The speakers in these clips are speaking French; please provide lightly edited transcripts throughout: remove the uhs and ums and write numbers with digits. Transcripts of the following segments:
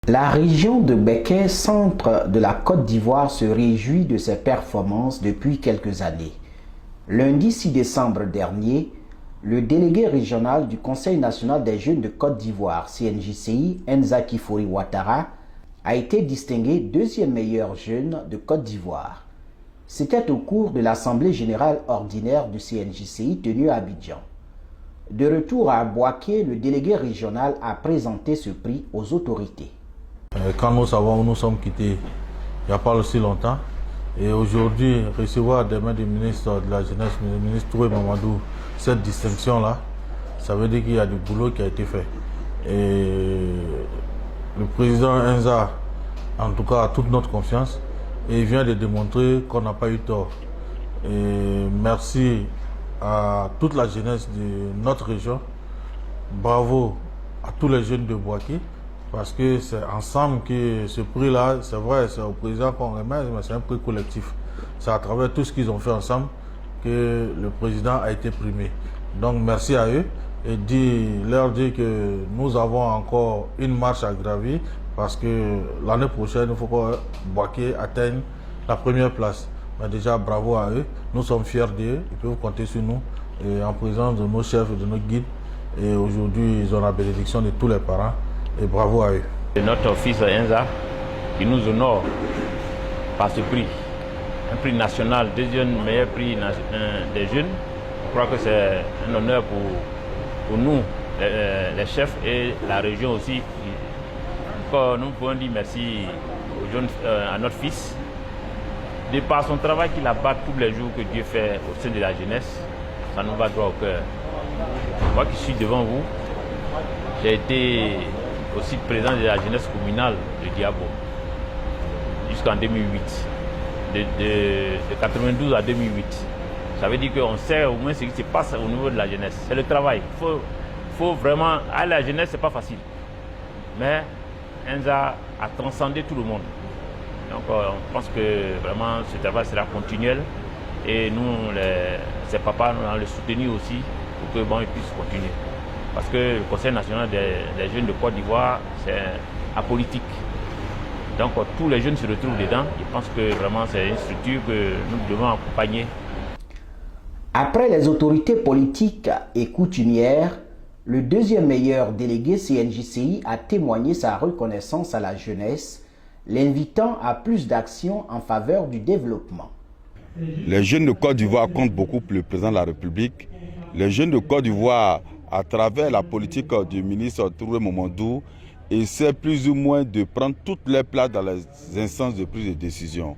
La région de Békei, centre de la Côte d'Ivoire, se réjouit de ses performances depuis quelques années. Lundi 6 décembre dernier, le délégué régional du Conseil national des jeunes de Côte d'Ivoire, CNJCI, Enza Kifori Ouattara, a été distingué deuxième meilleur jeune de Côte d'Ivoire. C'était au cours de l'Assemblée générale ordinaire du CNJCI tenue à Abidjan. De retour à Bouaké, le délégué régional a présenté ce prix aux autorités. Quand nous savons où nous sommes quittés, il n'y a pas aussi longtemps, et aujourd'hui, recevoir des mains du ministre de la Jeunesse, le ministre Touré Mamadou, cette distinction-là, ça veut dire qu'il y a du boulot qui a été fait. Et le président Enza, en tout cas, a toute notre confiance, et il vient de démontrer qu'on n'a pas eu tort. Et merci à toute la jeunesse de notre région. Bravo à tous les jeunes de Bouaké, parce que c'est ensemble que ce prix-là, c'est vrai, c'est au président qu'on remet, mais c'est un prix collectif. C'est à travers tout ce qu'ils ont fait ensemble que le président a été primé. Donc merci à eux et leur dire que nous avons encore une marche à gravir, parce que l'année prochaine, il faut que Bouaké atteigne la première place. Mais déjà, bravo à eux. Nous sommes fiers d'eux. Ils peuvent compter sur nous et en présence de nos chefs et de nos guides. Et aujourd'hui, ils ont la bénédiction de tous les parents. Et bravo à eux. C'est notre fils Enza qui nous honore par ce prix. Un prix national, deuxième meilleur prix des jeunes. Je crois que c'est un honneur pour nous, les chefs et la région aussi. Encore, nous pouvons dire merci à notre fils. De par son travail qu'il abat tous les jours que Dieu fait au sein de la jeunesse, ça nous va droit au cœur. Moi qui suis devant vous, j'ai été aussi président de la jeunesse communale de Diabo jusqu'en 2008, de 92 à 2008. Ça veut dire qu'on sait au moins ce qui se passe au niveau de la jeunesse. C'est le travail. Faut vraiment... À la jeunesse, c'est pas facile. Mais Enza a transcendé tout le monde. Donc on pense que vraiment ce travail sera continuel. Et nous, ses papas, nous allons le soutenir aussi pour que il puisse continuer. Parce que le Conseil national des jeunes de Côte d'Ivoire, c'est apolitique. Donc tous les jeunes se retrouvent dedans. Je pense que vraiment c'est une structure que nous devons accompagner. Après les autorités politiques et coutumières, le deuxième meilleur délégué CNJCI a témoigné sa reconnaissance à la jeunesse, l'invitant à plus d'actions en faveur du développement. Les jeunes de Côte d'Ivoire comptent beaucoup pour le président de la République. Les jeunes de Côte d'Ivoire, à travers la politique du ministre Touré Mamadou, essaient plus ou moins de prendre toutes les places dans les instances de prise de décision.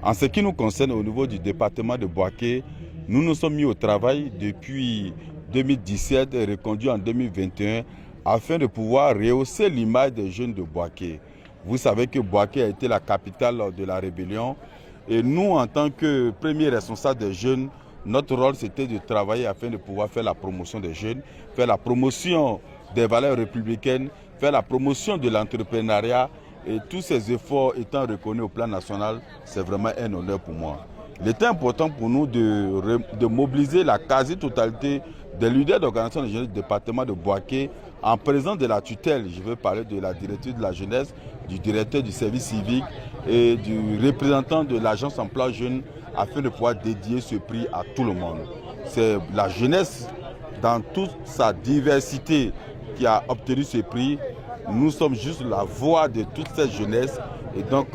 En ce qui nous concerne, au niveau du département de Bouaké, nous nous sommes mis au travail depuis 2017 et reconduits en 2021 afin de pouvoir rehausser l'image des jeunes de Bouaké. Vous savez que Bouaké a été la capitale de la rébellion et nous, en tant que premiers responsables des jeunes, notre rôle c'était de travailler afin de pouvoir faire la promotion des jeunes, faire la promotion des valeurs républicaines, faire la promotion de l'entrepreneuriat et tous ces efforts étant reconnus au plan national, c'est vraiment un honneur pour moi. Il était important pour nous de mobiliser la quasi-totalité des leaders d'organisation de jeunesse du département de Bouaké en présence de la tutelle. Je veux parler de la directrice de la jeunesse, du directeur du service civique et du représentant de l'agence emploi jeune afin de pouvoir dédier ce prix à tout le monde. C'est la jeunesse dans toute sa diversité qui a obtenu ce prix. Nous sommes juste la voix de toute cette jeunesse et donc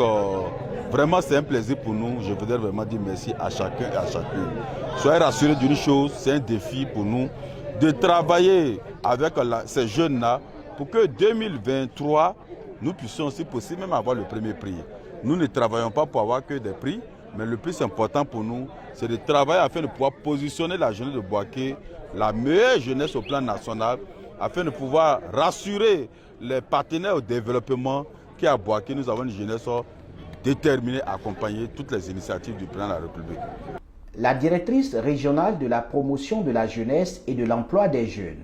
vraiment c'est un plaisir pour nous. Je voudrais vraiment dire merci à chacun et à chacune. Soyez rassurés d'une chose, c'est un défi pour nous de travailler avec ces jeunes-là pour que 2023, nous puissions aussi possible même avoir le premier prix. Nous ne travaillons pas pour avoir que des prix, mais le plus important pour nous, c'est de travailler afin de pouvoir positionner la jeunesse de Bouaké, la meilleure jeunesse au plan national, afin de pouvoir rassurer les partenaires au développement qu'à Bouaké, nous avons une jeunesse déterminée à accompagner toutes les initiatives du président de la République. La directrice régionale de la promotion de la jeunesse et de l'emploi des jeunes,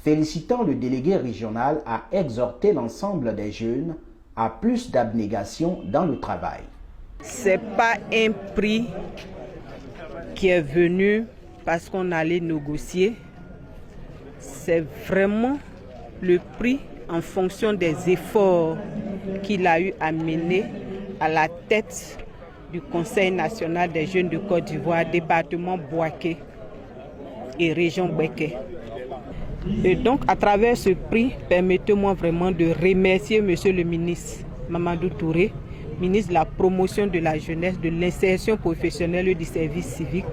félicitant le délégué régional, a exhorté l'ensemble des jeunes à plus d'abnégation dans le travail. Ce n'est pas un prix qui est venu parce qu'on allait négocier. C'est vraiment le prix en fonction des efforts qu'il a eu à mener à la tête du Conseil national des jeunes de Côte d'Ivoire, département Bouaké et région Béké. Et donc, à travers ce prix, permettez-moi vraiment de remercier Monsieur le ministre Mamadou Touré, ministre de la promotion de la jeunesse, de l'insertion professionnelle et du service civique,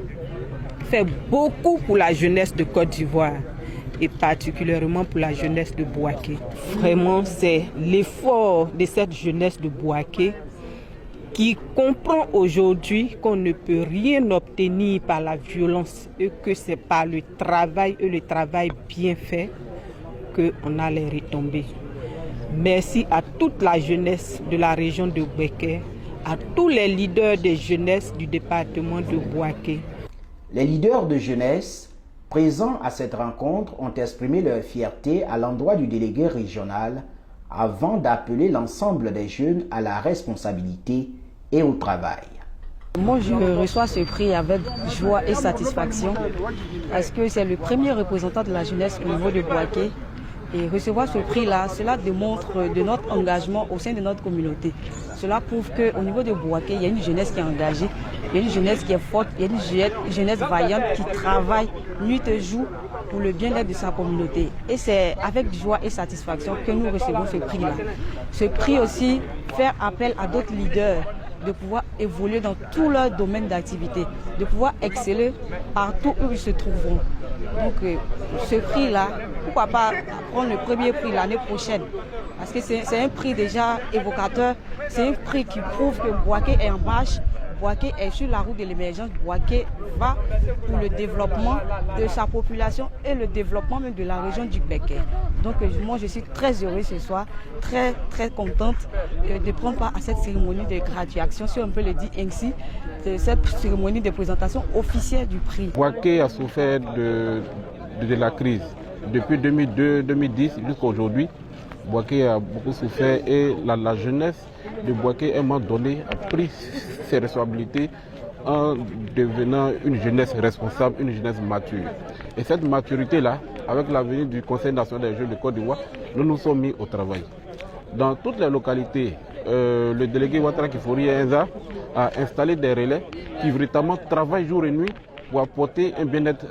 qui fait beaucoup pour la jeunesse de Côte d'Ivoire et particulièrement pour la jeunesse de Bouaké. Vraiment, c'est l'effort de cette jeunesse de Bouaké qui comprend aujourd'hui qu'on ne peut rien obtenir par la violence et que c'est par le travail et le travail bien fait qu'on a les retombées. Merci à toute la jeunesse de la région de Béké, à tous les leaders de jeunesse du département de Bouaké. Les leaders de jeunesse présents à cette rencontre ont exprimé leur fierté à l'endroit du délégué régional avant d'appeler l'ensemble des jeunes à la responsabilité et au travail. Moi, je reçois ce prix avec joie et satisfaction parce que c'est le premier représentant de la jeunesse au niveau de Bouaké. Et recevoir ce prix-là, cela démontre de notre engagement au sein de notre communauté. Cela prouve qu'au niveau de Bouaké, il y a une jeunesse qui est engagée, il y a une jeunesse qui est forte, il y a une jeunesse vaillante qui travaille nuit et jour pour le bien-être de sa communauté. Et c'est avec joie et satisfaction que nous recevons ce prix-là. Ce prix aussi fait appel à d'autres leaders de pouvoir évoluer dans tous leurs domaines d'activité, de pouvoir exceller partout où ils se trouveront. Donc ce prix-là, pourquoi pas prendre le premier prix l'année prochaine? Parce que c'est un prix déjà évocateur, c'est un prix qui prouve que Bouaké est en marche, Bouaké est sur la route de l'émergence, Bouaké va pour le développement de sa population et le développement même de la région du Béké. Donc moi je suis très heureuse ce soir, très contente de prendre part à cette cérémonie de graduation, si on peut le dire ainsi, de cette cérémonie de présentation officielle du prix. Bouaké a souffert de la crise. Depuis 2002-2010 jusqu'à aujourd'hui, Bouaké a beaucoup souffert et la jeunesse de Bouaké, à un moment donné, a pris ses responsabilités en devenant une jeunesse responsable, une jeunesse mature. Et cette maturité-là, avec la venue du Conseil national des jeunes de Côte d'Ivoire, nous nous sommes mis au travail. Dans toutes les localités, le délégué Ouattara Kifori Enza a installé des relais qui véritablement travaillent jour et nuit pour apporter un bien-être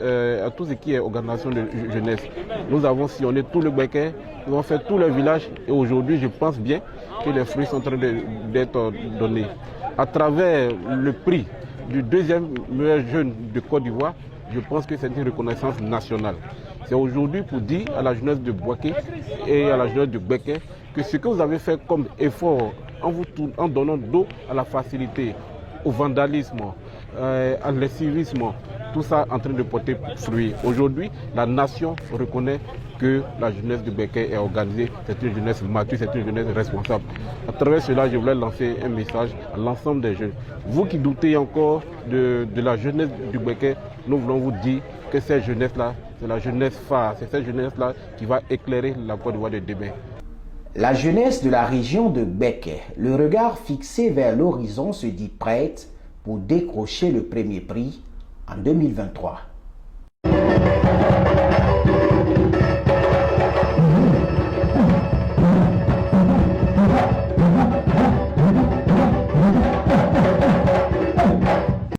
à tout ce qui est organisation de jeunesse. Nous avons sillonné tout le Béké, nous avons fait tous les villages et aujourd'hui je pense bien que les fruits sont en train d'être donnés. À travers le prix du deuxième meilleur jeune de Côte d'Ivoire, je pense que c'est une reconnaissance nationale. C'est aujourd'hui pour dire à la jeunesse de Bouaké et à la jeunesse de Béké que ce que vous avez fait comme effort en donnant dos à la facilité, au vandalisme, à l'incivisme, tout ça en train de porter fruit. Aujourd'hui, la nation reconnaît que la jeunesse du Béké est organisée, c'est une jeunesse mature, c'est une jeunesse responsable. À travers cela, je voulais lancer un message à l'ensemble des jeunes. Vous qui doutez encore de la jeunesse du Béké, nous voulons vous dire que cette jeunesse-là, c'est la jeunesse phare, c'est cette jeunesse-là qui va éclairer la Côte d'Ivoire de demain. La jeunesse de la région de Béké, le regard fixé vers l'horizon, se dit prête pour décrocher le premier prix en 2023.